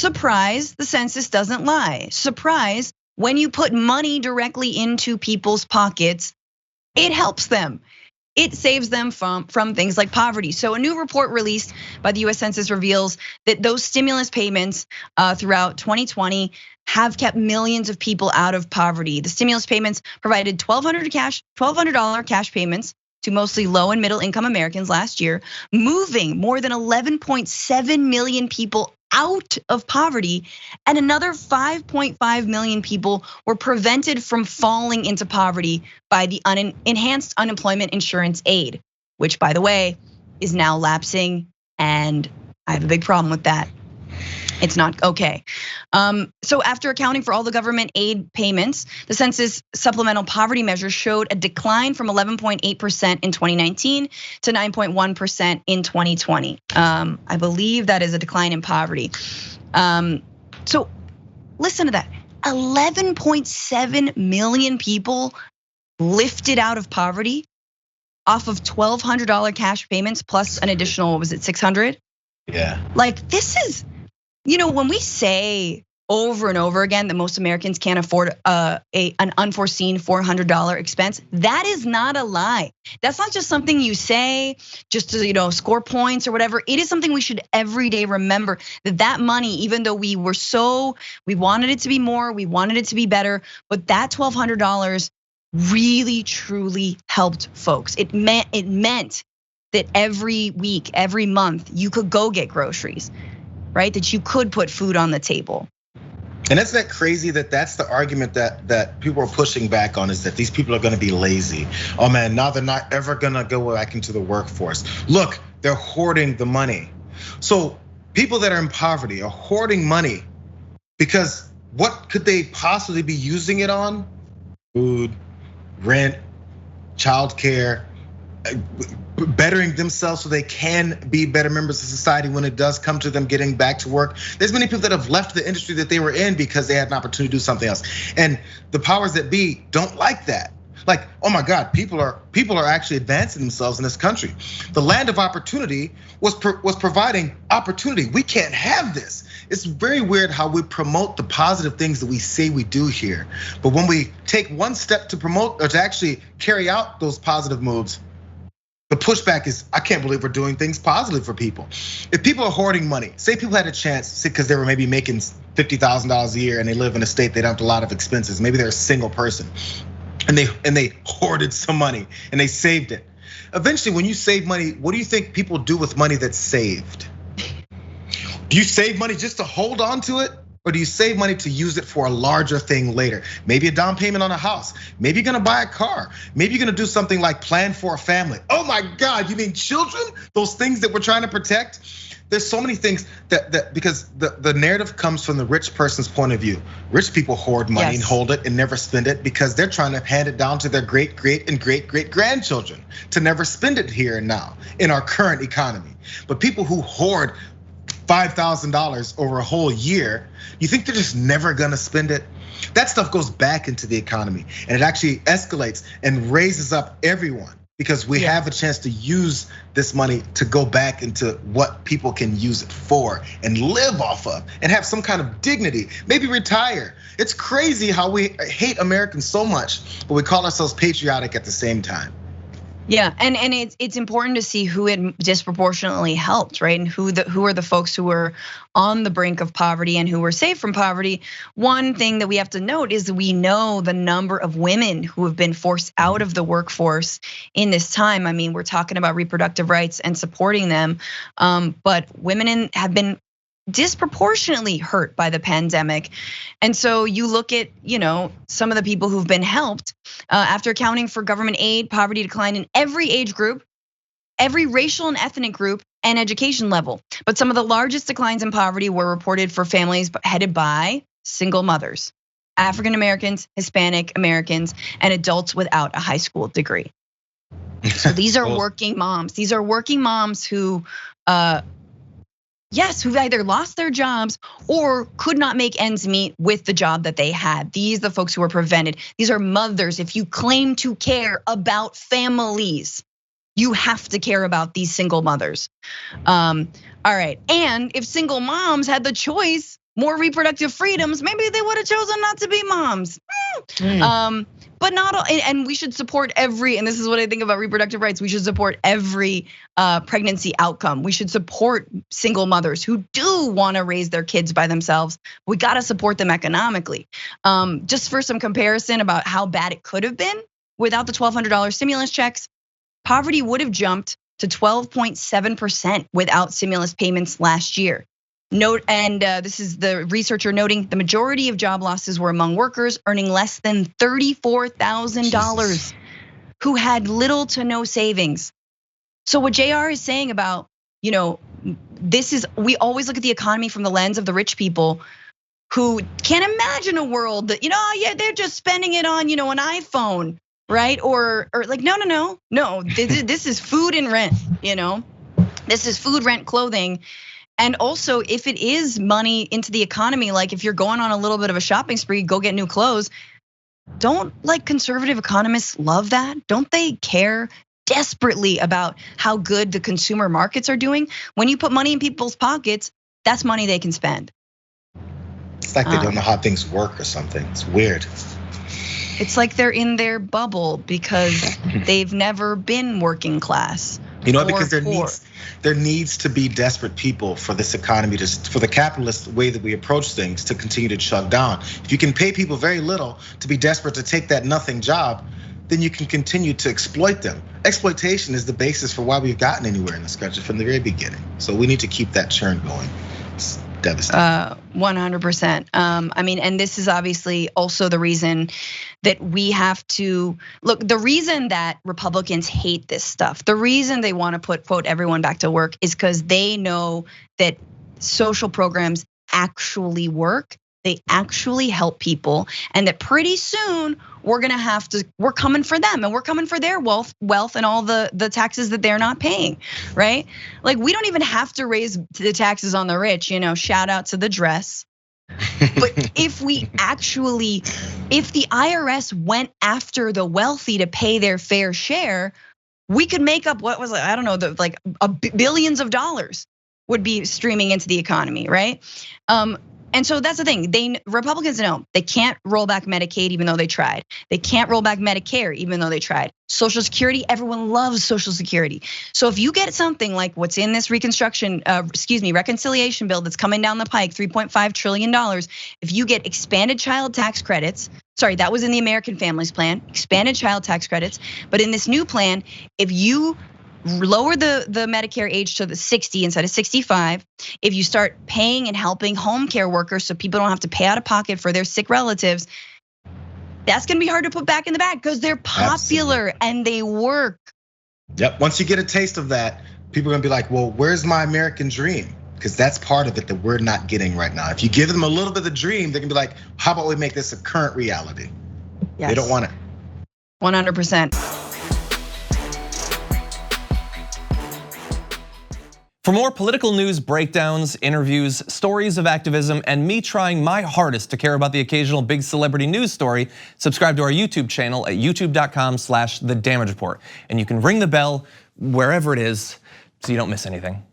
Surprise, the census doesn't lie. Surprise, when you put money directly into people's pockets, it helps them. It saves them from things like poverty. So a new report released by the US Census reveals that those stimulus payments throughout 2020 have kept millions of people out of poverty. The stimulus payments provided $1,200 cash payments to mostly low and middle income Americans last year, moving more than 11.7 million people out of poverty, and another 5.5 million people were prevented from falling into poverty by the enhanced unemployment insurance aid, which, by the way, is now lapsing, and I have a big problem with that. It's not okay. So after accounting for all the government aid payments, the census supplemental poverty measure showed a decline from 11.8% in 2019 to 9.1% in 2020. I believe that is a decline in poverty. So listen to that, 11.7 million people lifted out of poverty off of $1,200 cash payments plus an additional, what was it, 600? Yeah. Like this is, when we say over and over again that most Americans can't afford an unforeseen $400 expense, that is not a lie. That's not just something you say just to score points or whatever. It is something we should every day remember, that money, even though we wanted it to be more, we wanted it to be better, but that $1,200 really truly helped folks. It meant that every week, every month, you could go get groceries, right? That you could put food on the table. And isn't that crazy that that's the argument that people are pushing back on, is that these people are gonna be lazy. Oh man, now they're not ever gonna go back into the workforce. Look, they're hoarding the money. So people that are in poverty are hoarding money because what could they possibly be using it on? Food, rent, childcare, bettering themselves so they can be better members of society when it does come to them getting back to work. There's many people that have left the industry that they were in because they had an opportunity to do something else. And the powers that be don't like that. Like, oh my God, people are actually advancing themselves in this country. The land of opportunity was providing opportunity. We can't have this. It's very weird how we promote the positive things that we say we do here. But when we take one step to promote or to actually carry out those positive moves, the pushback is, I can't believe we're doing things positive for people. If people are hoarding money, say people had a chance, because they were maybe making $50,000 a year and they live in a state they don't have a lot of expenses. Maybe they're a single person and they hoarded some money and they saved it. Eventually, when you save money, what do you think people do with money that's saved? Do you save money just to hold on to it? Or do you save money to use it for a larger thing later? Maybe a down payment on a house. Maybe you're gonna buy a car. Maybe you're gonna do something like plan for a family. Oh my God, you mean children? Those things that we're trying to protect? There's so many things that because the narrative comes from the rich person's point of view. Rich people hoard money and hold it and never spend it because they're trying to hand it down to their great grandchildren to never spend it here and now in our current economy. But people who hoard $5,000 over a whole year, you think they're just never gonna spend it? That stuff goes back into the economy and it actually escalates and raises up everyone because we have a chance to use this money to go back into what people can use it for and live off of and have some kind of dignity, maybe retire. It's crazy how we hate Americans so much, but we call ourselves patriotic at the same time. Yeah, and it's important to see who it disproportionately helped, right? And who are the folks who were on the brink of poverty and who were saved from poverty. One thing that we have to note is we know the number of women who have been forced out of the workforce in this time. I mean, we're talking about reproductive rights and supporting them, but women have been disproportionately hurt by the pandemic. And so you look at, some of the people who've been helped after accounting for government aid, poverty declined in every age group, every racial and ethnic group, and education level. But some of the largest declines in poverty were reported for families headed by single mothers, African Americans, Hispanic Americans, and adults without a high school degree. So these are working moms. These are working moms who, who've either lost their jobs or could not make ends meet with the job that they had. These are the folks who were prevented. These are mothers. If you claim to care about families, you have to care about these single mothers. All right, and if single moms had the choice more reproductive freedoms, maybe they would have chosen not to be moms. But not all, and we should support every, and this is what I think about reproductive rights, we should support every pregnancy outcome. We should support single mothers who do wanna raise their kids by themselves. We gotta support them economically. Just for some comparison about how bad it could have been without the $1,200 stimulus checks, poverty would have jumped to 12.7% without stimulus payments last year. Note, and this is the researcher noting, the majority of job losses were among workers earning less than $34,000 who had little to no savings. So what Jayar is saying about, this is, we always look at the economy from the lens of the rich people who can't imagine a world that, yeah, they're just spending it on, an iPhone, right? Or like, no, this is food and rent, this is food, rent, clothing. And also, if it is money into the economy, like if you're going on a little bit of a shopping spree, go get new clothes. Don't like conservative economists love that? Don't they care desperately about how good the consumer markets are doing? When you put money in people's pockets, that's money they can spend. It's like they don't know how things work or something. It's weird. It's like they're in their bubble because they've never been working class. Because there needs to be desperate people for this economy, for the capitalist way that we approach things to continue to chug down. If you can pay people very little to be desperate to take that nothing job, then you can continue to exploit them. Exploitation is the basis for why we've gotten anywhere in this country from the very beginning. So we need to keep that churn going. It's devastating. 100%. And this is obviously also the reason that we have to look. The reason that Republicans hate this stuff, the reason they want to put, quote, everyone back to work, is because they know that social programs actually work. They actually help people, and that pretty soon we're coming for them, and we're coming for their wealth and all the taxes that they're not paying, right? Like we don't even have to raise the taxes on the rich, shout out to the dress. But if the IRS went after the wealthy to pay their fair share, we could make up what was, I don't know, billions of dollars would be streaming into the economy, right? And so that's the thing. Republicans know they can't roll back Medicaid even though they tried. They can't roll back Medicare even though they tried. Social Security, everyone loves Social Security. So if you get something like what's in this reconciliation bill that's coming down the pike, $3.5 trillion. If you get expanded child tax credits, sorry, that was in the American Families Plan, expanded child tax credits. But in this new plan, if you lower the Medicare age to the 60 instead of 65. If you start paying and helping home care workers so people don't have to pay out of pocket for their sick relatives, that's gonna be hard to put back in the bag because they're popular and they work. Yep, once you get a taste of that, people are gonna be like, well, where's my American dream? Because that's part of it that we're not getting right now. If you give them a little bit of the dream, they can be like, how about we make this a current reality? Yes. They don't want it. 100%. For more political news, breakdowns, interviews, stories of activism, and me trying my hardest to care about the occasional big celebrity news story, subscribe to our YouTube channel at youtube.com/The Damage Report. And you can ring the bell wherever it is so you don't miss anything.